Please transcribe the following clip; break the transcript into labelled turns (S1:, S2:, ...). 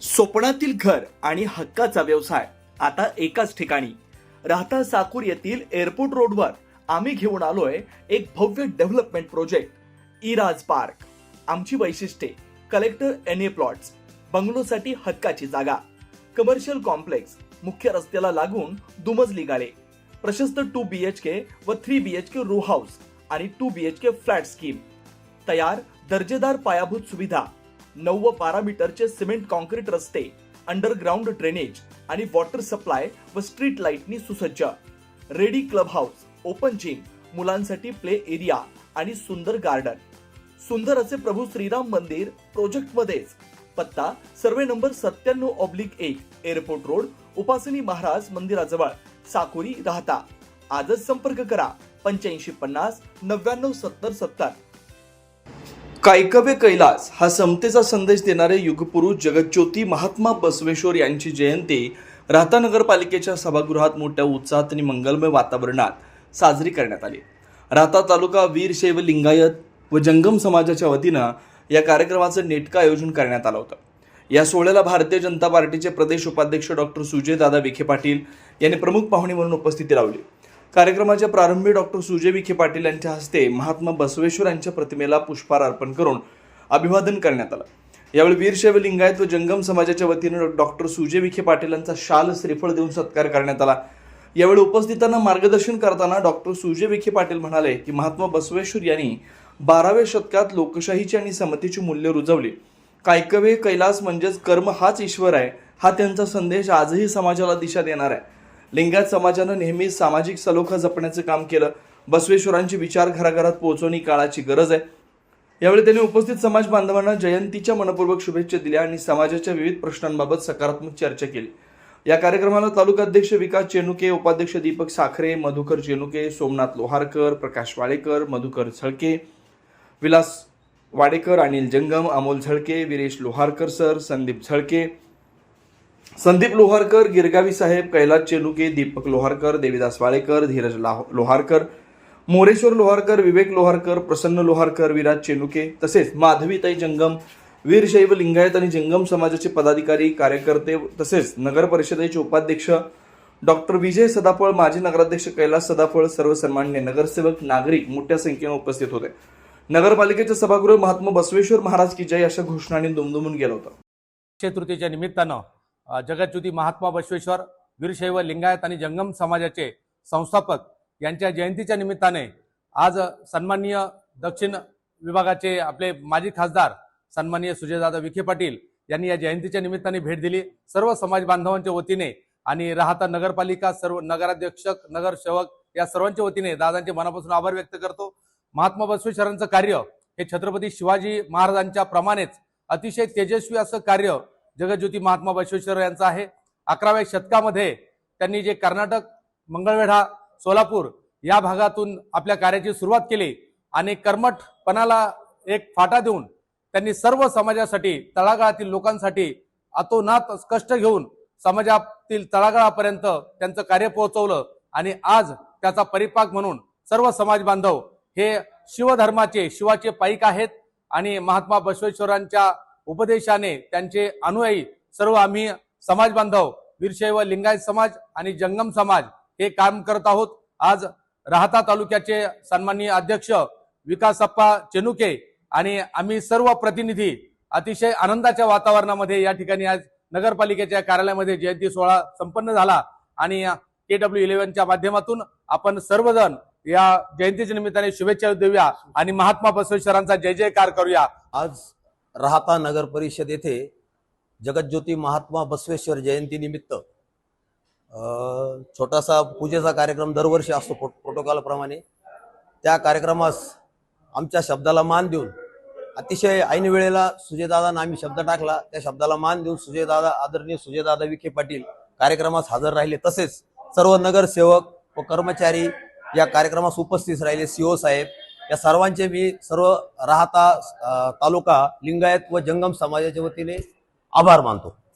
S1: स्वप्नातील घर आणि हक्काचा व्यवसाय आता एकाच ठिकाणी. राहता साकूर येथील एअरपोर्ट रोडवर आम्ही घेऊन आलोय एक भव्य डेव्हलपमेंट प्रोजेक्ट इराज पार्क. आमची वैशिष्ट्ये: कलेक्टर एनए प्लॉट्स, बंगलोसाठी हक्काची जागा, कमर्शियल कॉम्प्लेक्स, मुख्य रस्त्याला लागून दुमजली गाळे, प्रशस्त 2 BHK व 3 BHK रो हाऊस आणि 2 BHK फ्लॅट स्कीम. तयार दर्जेदार पायाभूत सुविधा, 9 व 12 मीटरचे सिमेंट कॉन्क्रीट रस्ते, अंडरग्राउंड ड्रेनेज आणि वॉटर सप्लाय व स्ट्रीट लाईटनी सुसज्ज. Ready club house, open gym, मुलांसाठी प्ले एरिया आणि सुंदर गार्डन. सुंदर असे प्रभू श्रीराम मंदिर प्रोजेक्ट मध्येच. पत्ता: सर्वे नंबर 97/1, एअरपोर्ट रोड, उपासनी महाराज मंदिराजवळ, साकुरी, राहता. आजच संपर्क करा 8550 99 70 70. कायकवे कैलास हा समतेचा संदेश देणारे युगपुरुष जगज्योती महात्मा बसवेश्वर यांची जयंती राहता नगरपालिकेच्या सभागृहात मोठ्या उत्साहात आणि मंगलमय वातावरणात साजरी करण्यात आली. राहता तालुका वीरशैव लिंगायत व जंगम समाजाच्या वतीनं या कार्यक्रमाचं नेटकं आयोजन करण्यात आलं होतं. या सोहळ्याला भारतीय जनता पार्टीचे प्रदेश उपाध्यक्ष डॉक्टर सुजयदादा विखे पाटील यांनी प्रमुख पाहुणे म्हणून उपस्थिती लावली. कार्यक्रमाच्या प्रारंभी डॉक्टर सुजय विखे पाटील यांच्या हस्ते महात्मा बसवेश्वर यांच्या प्रतिमेला पुष्पहार अर्पण करून अभिवादन करण्यात आलं. यावेळी वीरशैव लिंगायत व जंगम समाजाच्या वतीनं डॉक्टर सुजय विखे पाटील यांचा शाल श्रीफळ देऊन सत्कार करण्यात आला. यावेळी उपस्थितांना मार्गदर्शन करताना डॉक्टर सुजय विखे पाटील म्हणाले की महात्मा बसवेश्वर यांनी 12व्या शतकात लोकशाहीची आणि समतेची मूल्य रुजवली. कायकवे कैलास म्हणजेच कर्म हाच ईश्वर आहे, हा त्यांचा संदेश आजही समाजाला दिशा देणार आहे. लिंगायत समाजानं नेहमीच सामाजिक सलोखा जपण्याचं काम केलं. बसवेश्वरांचे विचार घराघरात पोहोचवणे काळाची गरज आहे. यावेळी त्यांनी उपस्थित समाज बांधवांना जयंतीच्या मनपूर्वक शुभेच्छा दिल्या आणि समाजाच्या विविध प्रश्नांबाबत सकारात्मक चर्चा केली. या कार्यक्रमाला तालुका अध्यक्ष विकास चेनुके, उपाध्यक्ष दीपक साखरे, मधुकर चेनुके, सोमनाथ लोहारकर, प्रकाश वाडेकर, मधुकर झळके, विलास वाडेकर, अनिल जंगम, अमोल झळके, वीरेश लोहारकर सर, संदीप लोहारकर, गिरगावी साहेब, कैलास चेनुके, दीपक लोहारकर, देवीदास वाडेकर, धीरज लोहारकर, मोरेश्वर लोहारकर, विवेक लोहारकर, प्रसन्न लोहारकर, विराज चेनुके तसेच माधवीताई जंगम, वीरशैव लिंगायत आणि जंगम समाजाचे पदाधिकारी, कार्यकर्ते तसेच नगर परिषदेचे उपाध्यक्ष डॉक्टर विजय सदाफळ, माजी नगराध्यक्ष कैलास सदाफळ, सर्व सन्माननीय नगरसेवक, नागरिक मोठ्या संख्येने उपस्थित होते. नगरपालिकेचे सभागृह महात्मा बसवेश्वर महाराज की जय अशा घोषणांनी दुमदुमून गेलं होतं.
S2: चतुर्थीच्या निमित्तानं जगज्योती महात्मा बसवेश्वर, वीरशैव लिंगायत आणि जंगम समाजाचे संस्थापक यांच्या जयंतीच्या निमित्ताने आज सन्माननीय दक्षिण विभागाचे आपले माजी खासदार सन्माननीय सुजयदादा विखे पाटील यांनी या जयंतीच्या निमित्ताने भेट दिली. सर्व समाज बांधवांच्या वतीने आणि राहता नगरपालिका, सर्व नगराध्यक्ष, नगरसेवक या सर्वांच्या वतीने दादांचे मनापासून आभार व्यक्त करतो. महात्मा बसवेश्वरांचं कार्य हे छत्रपती शिवाजी महाराजांच्या प्रमाणेच अतिशय तेजस्वी असं कार्य जगज्योती महात्मा बसवेश्वर यांचं आहे. 11व्या शतकामध्ये त्यांनी जे कर्नाटक, मंगळवेढा, सोलापूर या भागातून आपल्या कार्याची सुरुवात केली आणि कर्मठपणाला एक फाटा देऊन त्यांनी सर्व समाजासाठी, तळागाळातील लोकांसाठी अतोनात कष्ट घेऊन समाजातील तळागाळापर्यंत त्यांचं कार्य पोहोचवलं आणि आज त्याचा परिपाक म्हणून सर्व समाज बांधव हे शिवधर्माचे, शिवाचे पाईक आहेत आणि महात्मा बसवेश्वरांच्या उपदेशाने त्यांचे अनुयायी सर्व आम्ही समाज बांधव, वीरशैव लिंगायत समाज आणि जंगम समाज हे काम करत आहोत. आज राहता तालुक्याचे सन्माननीय अध्यक्ष विकासप्पा चेनुके आणि आम्ही सर्व प्रतिनिधी अतिशय आनंदाच्या वातावरणामध्ये या ठिकाणी आज नगरपालिकेच्या कार्यालयामध्ये जयंती सोहळा संपन्न झाला आणि KW11च्या माध्यमातून आपण सर्वजण या जयंतीच्या निमित्ताने शुभेच्छा देऊया आणि महात्मा बसवेश्वरांचा जय जयकार करूया.
S3: आज राहता नगर परिषद येथे जगज्योती महात्मा बसवेश्वर जयंती निमित्त छोटासा पूजेचा कार्यक्रम दरवर्षी असतो प्रोटोकॉल प्रमाणे. त्या कार्यक्रमास आमच्या शब्दाला मान देऊन अतिशय ऐन वेळेला सुजयदादांना आम्ही शब्द टाकला. त्या शब्दाला मान देऊन सुजयदादा, आदरणीय सुजयदादा विखे पाटील कार्यक्रमास हजर राहिले. तसेच सर्व नगरसेवक व कर्मचारी या कार्यक्रमास उपस्थित राहिले, CO साहेब, या सर्वांचे मी सर्व राहता तालुका लिंगायत व जंगम समाजाच्या वतीने आभार मानतो.